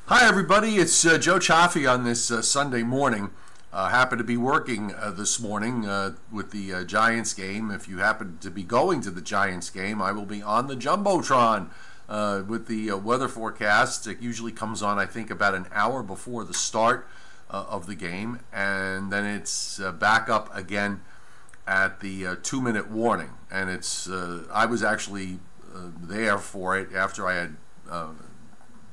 Hi everybody, it's Joe Cioffi on this Sunday morning. Happen to be working this morning with the Giants game. If you happen to be going to the Giants game, I will be on the Jumbotron with the weather forecast. It usually comes on, I think, about an hour before the start of the game, and then it's back up again at the 2-minute warning. And it's I was actually there for it after I had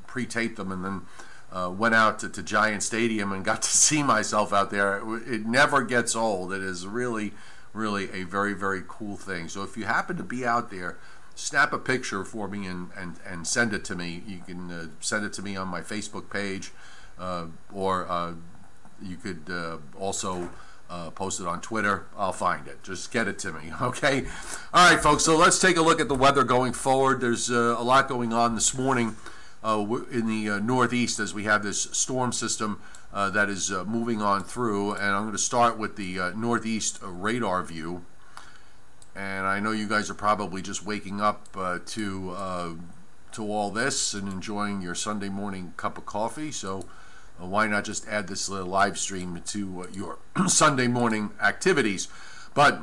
pre-taped them and then went out to Giant Stadium and got to see myself out there. It never gets old. It is really, really a very, very cool thing. So if you happen to be out there, snap a picture for me and send it to me. You can send it to me on my Facebook page, or you could also post it on Twitter. I'll find it. Just get it to me, okay? All right, folks, so let's take a look at the weather going forward. There's a lot going on this morning in the northeast as we have this storm system that is moving on through, and I'm going to start with the northeast radar view. And I know you guys are probably just waking up to all this and enjoying your Sunday morning cup of coffee, so why not just add this live stream to your Sunday morning activities. But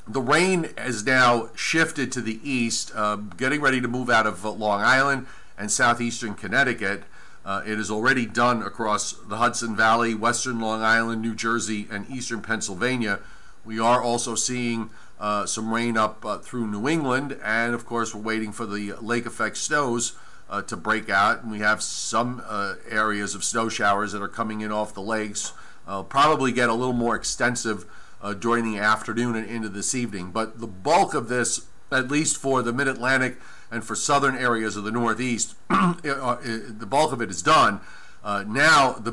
the rain has now shifted to the east, getting ready to move out of Long Island and southeastern Connecticut. It is already done across the Hudson Valley, western Long Island, New Jersey, and eastern Pennsylvania. We are also seeing some rain up through New England, and of course we're waiting for the lake effect snows to break out, and we have some areas of snow showers that are coming in off the lakes. Probably get a little more extensive during the afternoon and into this evening, but the bulk of this, at least for the mid-Atlantic and for southern areas of the Northeast, the bulk of it is done. Now the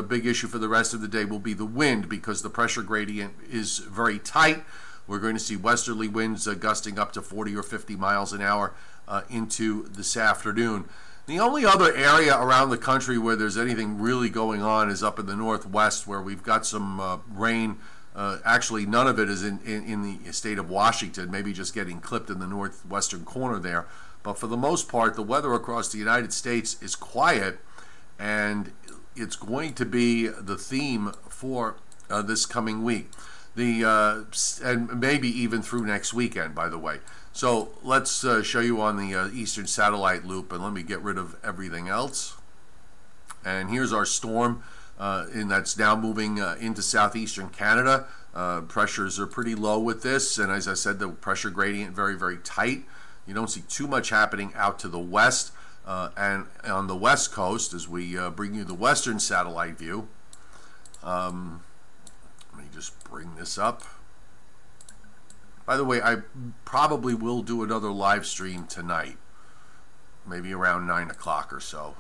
big issue for the rest of the day will be the wind, because the pressure gradient is very tight. We're going to see westerly winds gusting up to 40 or 50 miles an hour into this afternoon. The only other area around the country where there's anything really going on is up in the northwest, where we've got some rain. Actually, none of it is in the state of Washington, maybe just getting clipped in the northwestern corner there. But for the most part, the weather across the United States is quiet, and it's going to be the theme for this coming week. And maybe even through next weekend, by the way. So let's show you on the eastern satellite loop, and let me get rid of everything else. And here's our storm. And that's now moving into southeastern Canada. Pressures are pretty low with this, and as I said, the pressure gradient very, very tight. You don't see too much happening out to the west, and on the west coast, as we bring you the western satellite view. Let me just bring this up. By the way, I probably will do another live stream tonight, maybe around 9 o'clock or so,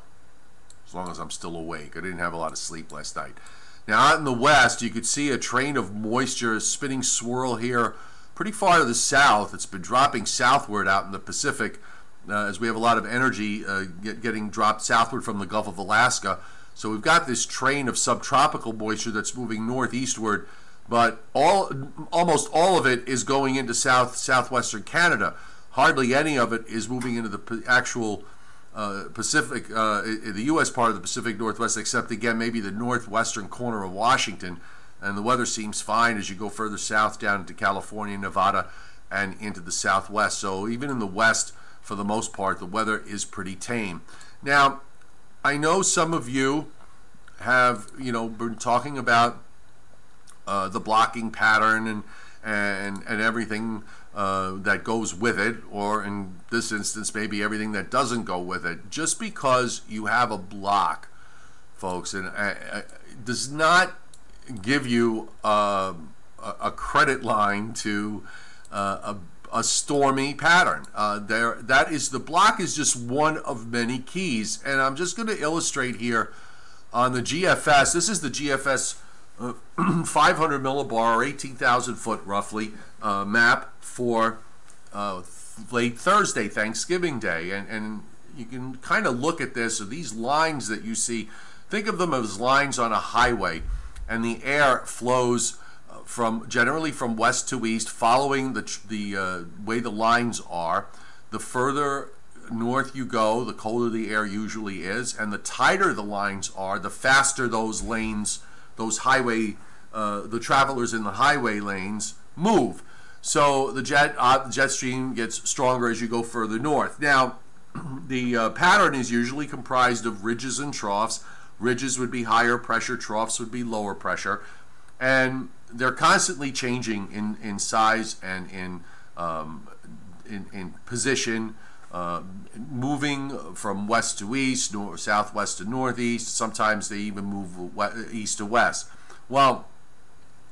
as long as I'm still awake. I didn't have a lot of sleep last night. Now out in the west, you could see a train of moisture, a spinning swirl here pretty far to the south. It's been dropping southward out in the Pacific as we have a lot of energy getting dropped southward from the Gulf of Alaska. So we've got this train of subtropical moisture that's moving northeastward, but almost all of it is going into southwestern Canada. Hardly any of it is moving into the actual Pacific, the U.S. part of the Pacific Northwest, except again maybe the northwestern corner of Washington, and the weather seems fine as you go further south down into California, Nevada, and into the southwest. So even in the west, for the most part, the weather is pretty tame. Now, I know some of you have been talking about the blocking pattern and everything that goes with it, or in this instance maybe everything that doesn't go with it. Just because you have a block, folks, and does not give you a credit line to a stormy pattern. The block is just one of many keys, and I'm just going to illustrate here on the GFS. This is the GFS 500 millibar, or 18,000 foot roughly, map for late Thursday, Thanksgiving Day. And you can kind of look at this, or these lines that you see, think of them as lines on a highway, and the air flows generally from west to east, following the way the lines are. The further north you go, the colder the air usually is, and the tighter the lines are, the faster those lanes, those highway, the travelers in the highway lanes move. So the jet stream gets stronger as you go further north. Now, the pattern is usually comprised of ridges and troughs. Ridges would be higher pressure, troughs would be lower pressure, and they're constantly changing in size and in position, moving from west to east, southwest to northeast. Sometimes they even move east to west. Well,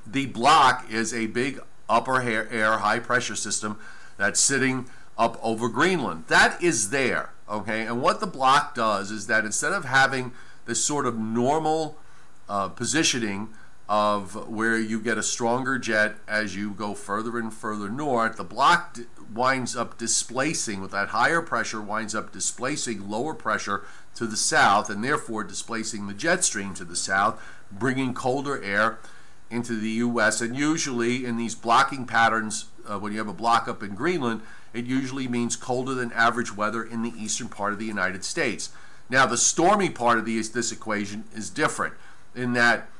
the block is a big upper air high pressure system that's sitting up over Greenland. That is there, okay? And what the block does is that instead of having this sort of normal positioning of where you get a stronger jet as you go further and further north, the block winds up displacing, with that higher pressure, winds up displacing lower pressure to the south, and therefore displacing the jet stream to the south, bringing colder air into the U.S. And usually in these blocking patterns, when you have a block up in Greenland, it usually means colder than average weather in the eastern part of the United States. Now, the stormy part of this equation is different in that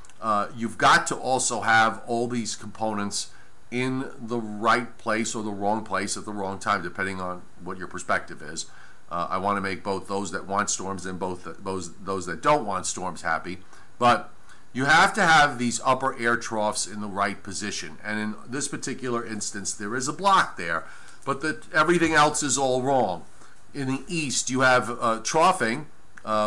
you've got to also have all these components in the right place or the wrong place at the wrong time, depending on what your perspective is. I want to make both those that want storms and both those that don't want storms happy. But you have to have these upper air troughs in the right position. And in this particular instance, there is a block there, but everything else is all wrong. In the east, you have troughing,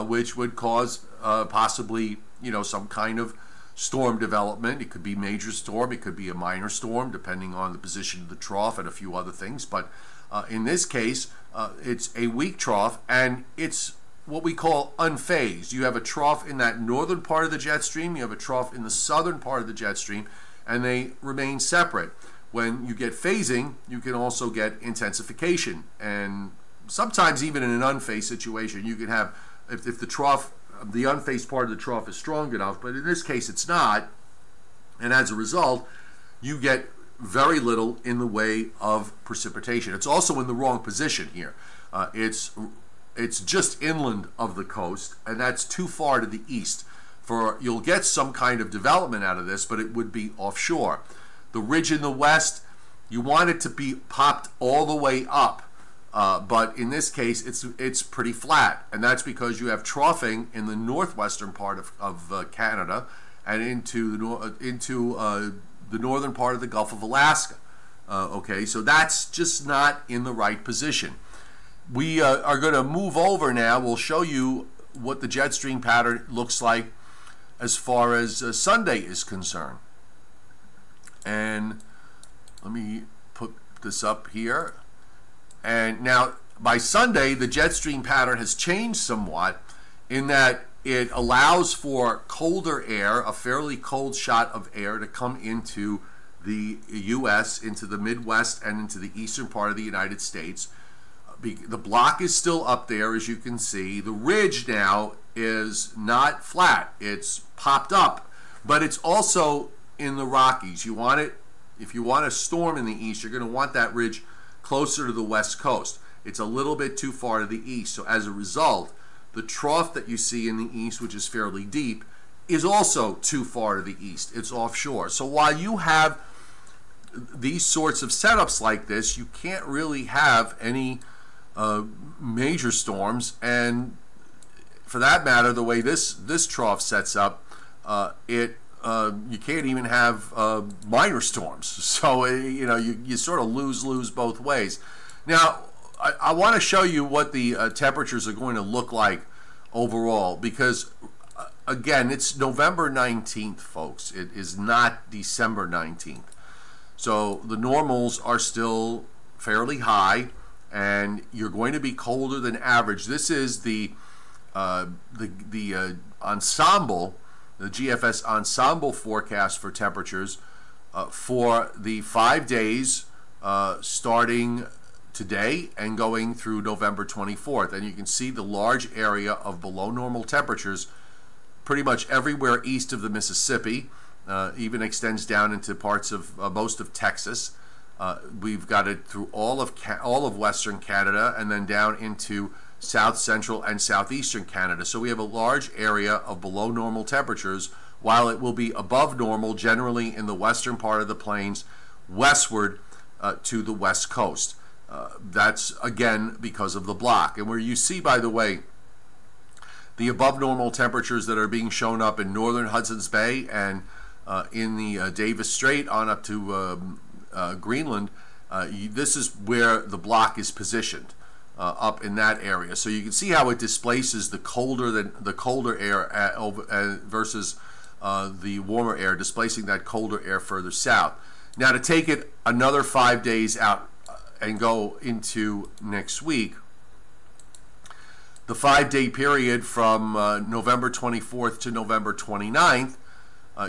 which would cause possibly, some kind of storm development. It could be major storm, it could be a minor storm, depending on the position of the trough and a few other things. But in this case, it's a weak trough, and it's what we call unphased. You have a trough in that northern part of the jet stream, you have a trough in the southern part of the jet stream, and they remain separate. When you get phasing, you can also get intensification, and sometimes even in an unphased situation, you can have, if the trough, the unphased part of the trough is strong enough, but in this case it's not, and as a result, you get very little in the way of precipitation. It's also in the wrong position here. It's just inland of the coast, and that's too far to the east. You'll get some kind of development out of this, but it would be offshore. The ridge in the west, you want it to be popped all the way up, but in this case, it's pretty flat, and that's because you have troughing in the northwestern part of Canada and into the northern part of the Gulf of Alaska. Okay, so that's just not in the right position. We are going to move over now. We'll show you what the jet stream pattern looks like as far as Sunday is concerned. And let me put this up here. And now, by Sunday, the jet stream pattern has changed somewhat in that it allows for colder air, a fairly cold shot of air, to come into the U.S., into the Midwest, and into the eastern part of the United States. The block is still up there, as you can see. The ridge now is not flat. It's popped up, but it's also in the Rockies. You want it, if you want a storm in the east, you're going to want that ridge closer to the west coast. It's a little bit too far to the east, so as a result, the trough that you see in the east, which is fairly deep, is also too far to the east. It's offshore. So while you have these sorts of setups like this, you can't really have any major storms, and for that matter, the way this trough sets up, you can't even have minor storms. So you sort of lose both ways. Now, I want to show you what the temperatures are going to look like overall, because again, it's November 19th, folks. It is not December 19th. So the normals are still fairly high, and you're going to be colder than average. This is the ensemble, the GFS ensemble forecast for temperatures for the 5 days starting today and going through November 24th. And you can see the large area of below normal temperatures pretty much everywhere east of the Mississippi, even extends down into parts of most of Texas. We've got it through all of Western Canada and then down into South Central and Southeastern Canada. So we have a large area of below normal temperatures, while it will be above normal generally in the western part of the plains westward to the west coast. That's again because of the block. And where you see, by the way, the above normal temperatures that are being shown up in northern Hudson's Bay and in the Davis Strait on up to Greenland, this is where the block is positioned, up in that area. So you can see how it displaces the colder air versus the warmer air, displacing that colder air further south. Now to take it another 5 days out and go into next week, the 5-day period from November 24th to November 29th,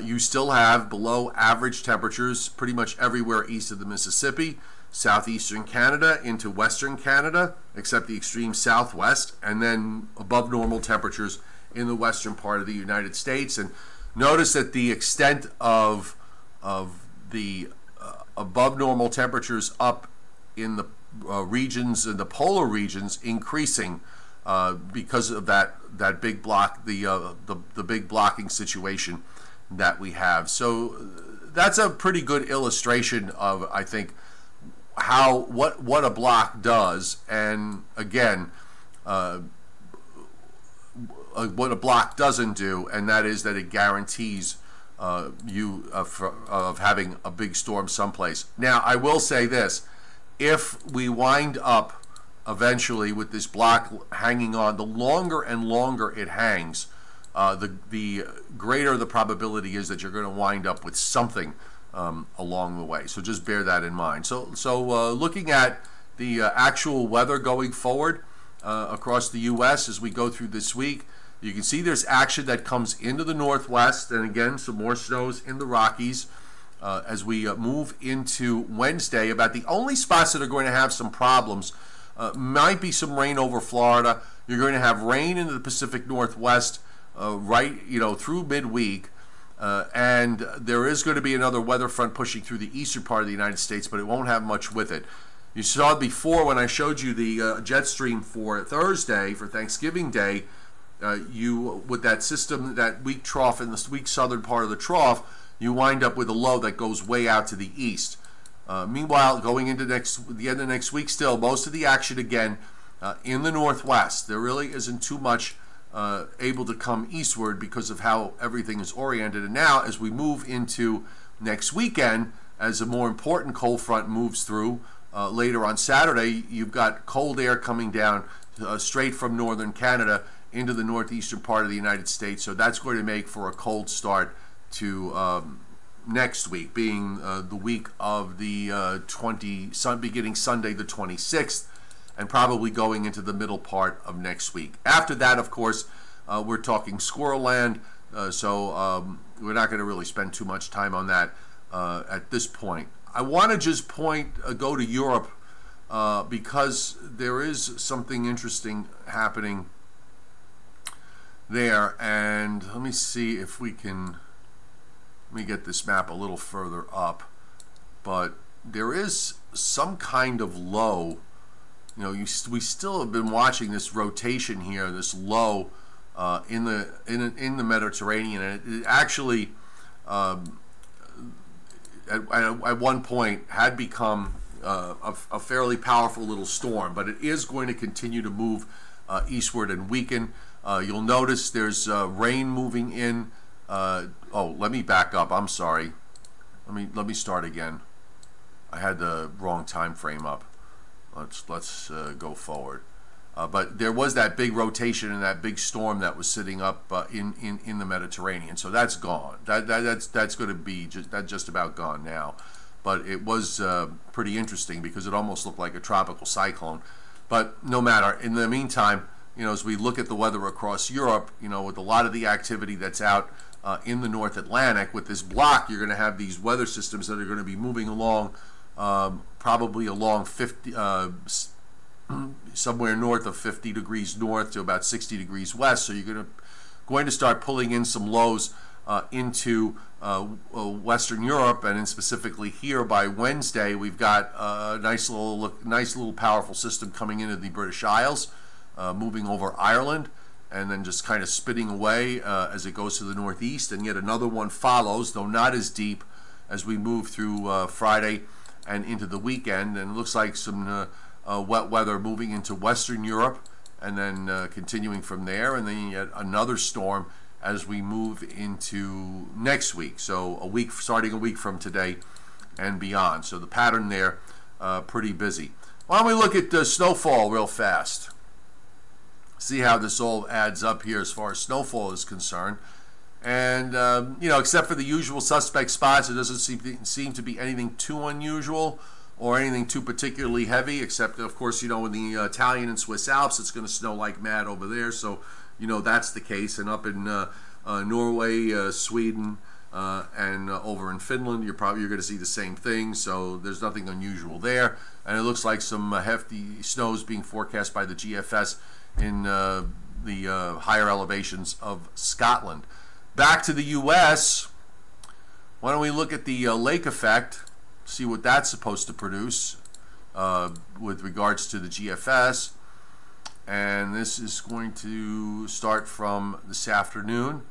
you still have below average temperatures pretty much everywhere east of the Mississippi, southeastern Canada into western Canada, except the extreme southwest, and then above normal temperatures in the western part of the United States. And notice that the extent of the above normal temperatures up in the regions, in the polar regions, increasing because of that big block, the big blocking situation that we have. So that's a pretty good illustration of, I think, what a block does, and again, what a block doesn't do, and that is that it guarantees you of having a big storm someplace. Now, I will say this: if we wind up eventually with this block hanging on, the longer and longer it hangs, the greater the probability is that you're going to wind up with something along the way. So just bear that in mind. So looking at the actual weather going forward across the U.S. as we go through this week, you can see there's action that comes into the northwest, and again, some more snows in the Rockies as we move into Wednesday. About the only spots that are going to have some problems might be some rain over Florida. You're going to have rain into the Pacific Northwest through midweek. And there is going to be another weather front pushing through the eastern part of the United States, but it won't have much with it. You saw before when I showed you the jet stream for Thursday, for Thanksgiving Day, with that system, that weak trough in the weak southern part of the trough, you wind up with a low that goes way out to the east. Meanwhile, going into the end of next week, still most of the action again in the northwest. There really isn't too much able to come eastward because of how everything is oriented. And now, as we move into next weekend, as a more important cold front moves through later on Saturday, you've got cold air coming down straight from northern Canada into the northeastern part of the United States. So that's going to make for a cold start to next week, being the week of the beginning Sunday the 26th, and probably going into the middle part of next week. After that, of course, we're talking squirrel land, so we're not going to really spend too much time on that at this point. I want to just go to Europe because there is something interesting happening there, and let me see if we can. Let me get this map a little further up, but there is some kind of low. We still have been watching this rotation here, this low in the Mediterranean, and it actually at one point had become a fairly powerful little storm, but it is going to continue to move eastward and weaken. You'll notice there's rain moving in. Let me back up. I'm sorry. Let me start again. I had the wrong time frame up. Let's go forward. But there was that big rotation and that big storm that was sitting up in the Mediterranean. So that's gone. That's going to be just about gone now. But it was pretty interesting because it almost looked like a tropical cyclone. But no matter. In the meantime, as we look at the weather across Europe, with a lot of the activity that's out in the North Atlantic, with this block, you're going to have these weather systems that are going to be moving along, probably along 50, somewhere north of 50 degrees north to about 60 degrees west. So you're going to start pulling in some lows into Western Europe, and specifically here by Wednesday, we've got a nice little powerful system coming into the British Isles, moving over Ireland, and then just kind of spitting away as it goes to the northeast, and yet another one follows, though not as deep, as we move through Friday and into the weekend. And it looks like some wet weather moving into Western Europe, and then continuing from there, and then yet another storm as we move into next week. So starting a week from today and beyond. So the pattern there, pretty busy. Why don't we look at snowfall real fast? See how this all adds up here as far as snowfall is concerned. And, except for the usual suspect spots, it doesn't seem to be anything too unusual or anything too particularly heavy, except, of course, in the Italian and Swiss Alps, it's going to snow like mad over there. So, that's the case. And up in Norway, Sweden, and over in Finland, you're going to see the same thing. So there's nothing unusual there. And it looks like some hefty snows being forecast by the GFS in the higher elevations of Scotland. Back to the U.S., why don't we look at the lake effect, see what that's supposed to produce with regards to the GFS. And this is going to start from this afternoon,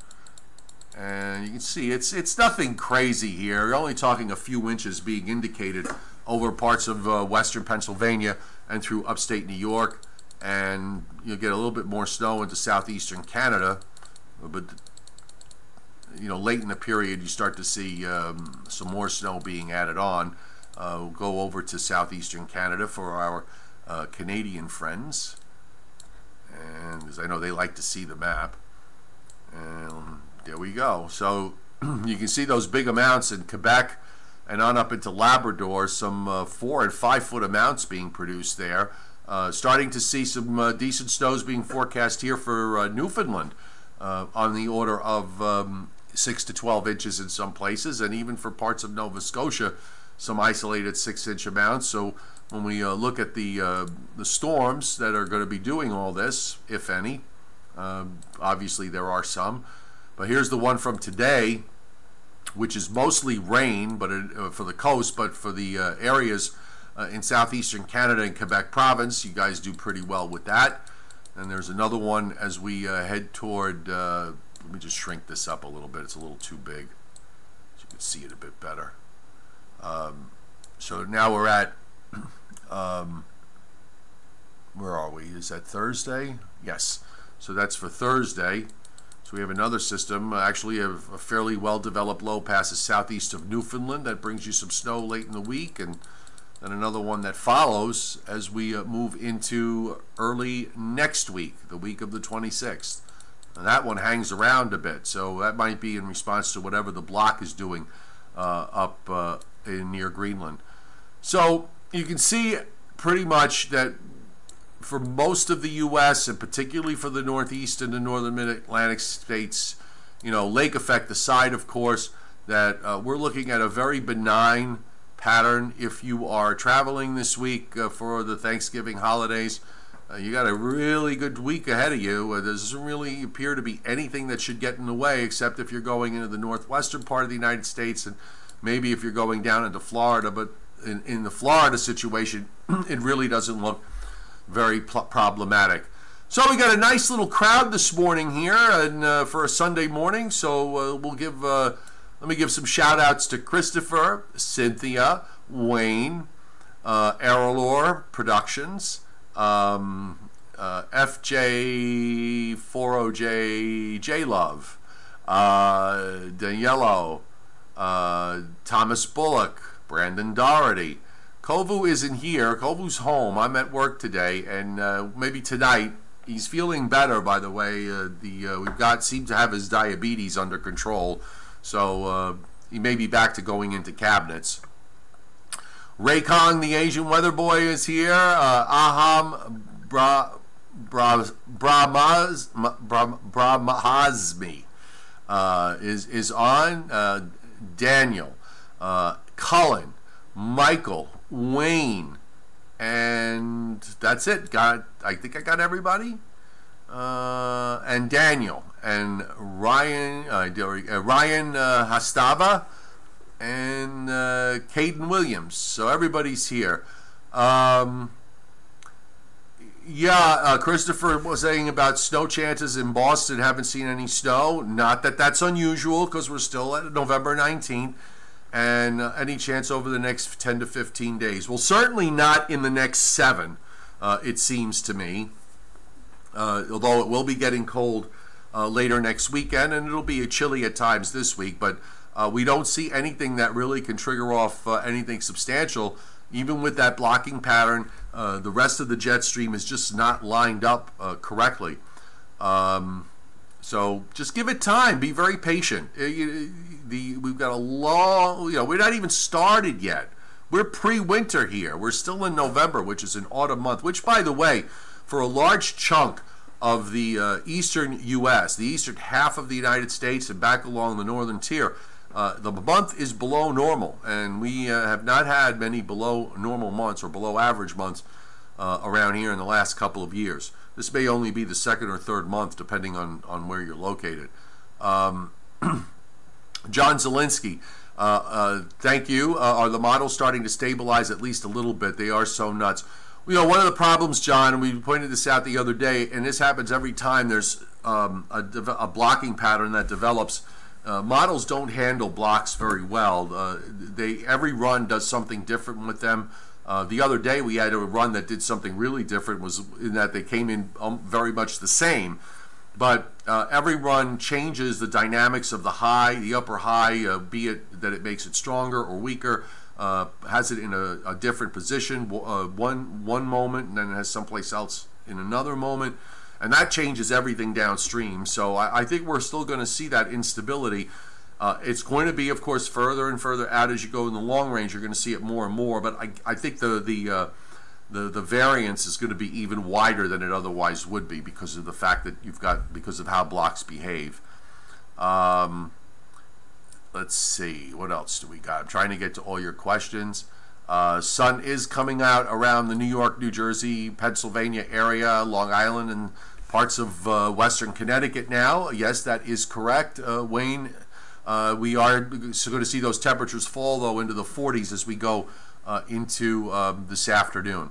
and you can see it's nothing crazy here. You're only talking a few inches being indicated over parts of western Pennsylvania and through upstate New York, and you'll get a little bit more snow into southeastern Canada, but late in the period you start to see some more snow being added on. We'll go over to southeastern Canada for our Canadian friends, and as I know they like to see the map, and there we go. So you can see those big amounts in Quebec and on up into Labrador, some 4 and 5 foot amounts being produced there. Starting to see some decent snows being forecast here for Newfoundland, on the order of 6 to 12 inches in some places, and even for parts of Nova Scotia, some isolated 6-inch amounts. So when we look at the storms that are going to be doing all this, if any, obviously there are some. But here's the one from today, which is mostly rain, but for the coast, but for the areas in southeastern Canada and Quebec province, you guys do pretty well with that. And there's another one as we head toward, let me just shrink this up a little bit, it's a little too big, so you can see it a bit better. So now we're at, where are we? Is that Thursday? Yes. So that's for Thursday. So we have another system, actually a fairly well-developed low passes southeast of Newfoundland. That brings you some snow late in the week, and then another one that follows as we move into early next week, the week of the 26th. And that one hangs around a bit, so that might be in response to whatever the block is doing up in near Greenland. So you can see pretty much that for most of the U.S., and particularly for the Northeast and the Northern Mid-Atlantic states, lake effect aside, of course, that we're looking at a very benign pattern. If you are traveling this week for the Thanksgiving holidays, you got a really good week ahead of you. There doesn't really appear to be anything that should get in the way, except if you're going into the northwestern part of the United States, and maybe if you're going down into Florida. But in the Florida situation, it really doesn't look very problematic. So we got a nice little crowd this morning here, and for a Sunday morning. So we'll give let me give some shout outs to Christopher, Cynthia, Wayne, Aerolore Productions, FJ40J J-Love, Daniello, Thomas Bullock, Brandon Doherty. Kovu isn't here. Kovu's home. I'm at work today, and maybe tonight. He's feeling better, by the way. Seem to have his diabetes under control, so he may be back to going into cabinets. Ray Kong, the Asian weather boy, is here. Aham Brahmazmi is on. Daniel, Cullen, Michael, Wayne, and that's it. I think I got everybody. And Daniel. and Ryan Hastava, and Caden Williams. So everybody's here. Christopher was saying about snow chances in Boston. Haven't seen any snow. Not that that's unusual, because we're still at November 19th. And any chance over the next 10 to 15 days? Well, certainly not in the next 7, it seems to me. Although it will be getting cold later next weekend, and it'll be chilly at times this week. But we don't see anything that really can trigger off anything substantial. Even with that blocking pattern, the rest of the jet stream is just not lined up correctly. So just give it time. Be very patient. We've got a long, we're not even started yet. We're pre-winter here. We're still in November, which is an autumn month, which, by the way, for a large chunk of the eastern U.S., the eastern half of the United States and back along the northern tier, the month is below normal, and we have not had many below normal months or below average months around here in the last couple of years. This may only be the second or third month, depending on where you're located. John Zielinski, thank you. Are the models starting to stabilize at least a little bit? They are so nuts. One of the problems, John, and we pointed this out the other day, and this happens every time there's a blocking pattern that develops. Models don't handle blocks very well. Every run does something different with them. The other day we had a run that did something really different, was in that they came in very much the same. But every run changes the dynamics of the high, the upper high, be it that it makes it stronger or weaker, has it in a different position one moment, and then it has someplace else in another moment. And that changes everything downstream. So I think we're still going to see that instability. It's going to be, of course, further and further out as you go in the long range. You're going to see it more and more. But I think the variance is going to be even wider than it otherwise would be, because of the fact that because of how blocks behave. Let's see, what else do we got? I'm trying to get to all your questions. Sun is coming out around the New York, New Jersey, Pennsylvania area, Long Island, and parts of western Connecticut now. Yes, that is correct, Wayne. We are going to see those temperatures fall, though, into the 40s as we go into this afternoon.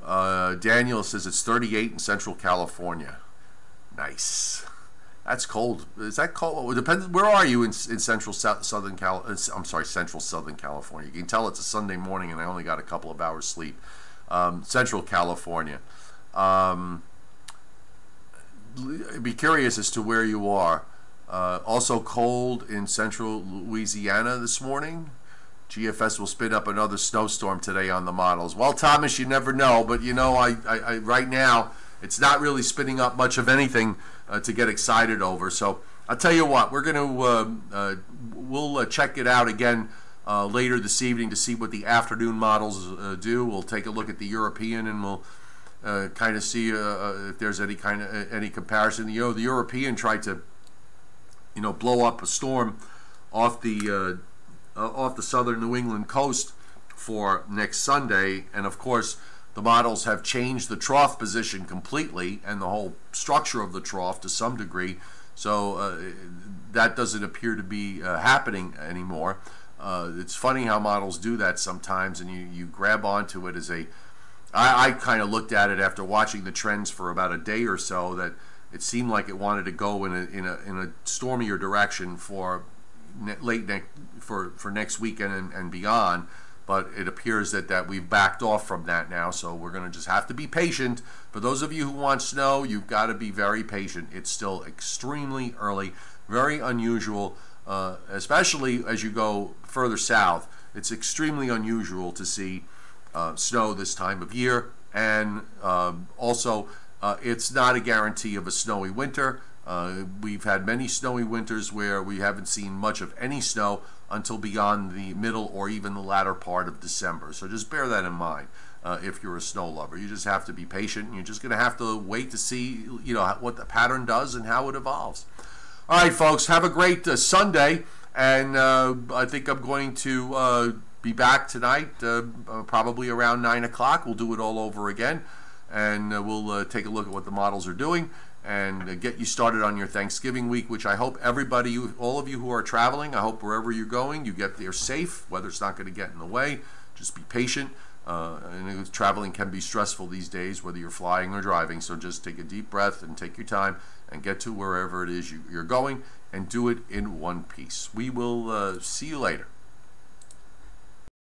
Daniel says it's 38 in Central California. Nice. That's cold. Is that cold? Well, it depends. Where are you in Central Southern California? You can tell it's a Sunday morning, and I only got a couple of hours sleep. Central California. Be curious as to where you are. Also cold in Central Louisiana this morning. GFS will spin up another snowstorm today on the models. Well, Thomas, you never know, but I right now it's not really spinning up much of anything to get excited over. So I'll tell you what, we're going to we'll check it out again later this evening to see what the afternoon models do. We'll take a look at the European, and we'll kind of see if there's any comparison. The European tried to blow up a storm off the southern New England coast for next Sunday, and of course the models have changed the trough position completely and the whole structure of the trough to some degree, so that doesn't appear to be happening anymore. It's funny how models do that sometimes, and you grab onto it as I kind of looked at it after watching the trends for about a day or so, that it seemed like it wanted to go in a stormier direction for next weekend and beyond, but it appears that we've backed off from that now, so we're going to just have to be patient. For those of you who want snow, you've got to be very patient. It's still extremely early, very unusual, especially as you go further south. It's extremely unusual to see snow this time of year, and also it's not a guarantee of a snowy winter. We've had many snowy winters where we haven't seen much of any snow until beyond the middle or even the latter part of December. So just bear that in mind if you're a snow lover. You just have to be patient. You're just going to have to wait to see what the pattern does and how it evolves. All right, folks, have a great Sunday, and I think I'm going to be back tonight probably around 9 o'clock. We'll do it all over again, and we'll take a look at what the models are doing. and get you started on your Thanksgiving week, which I hope everybody, all of you who are traveling, I hope wherever you're going, you get there safe. Weather's not going to get in the way. Just be patient. And traveling can be stressful these days, whether you're flying or driving. So just take a deep breath and take your time and get to wherever it is you're going, and do it in one piece. We will see you later.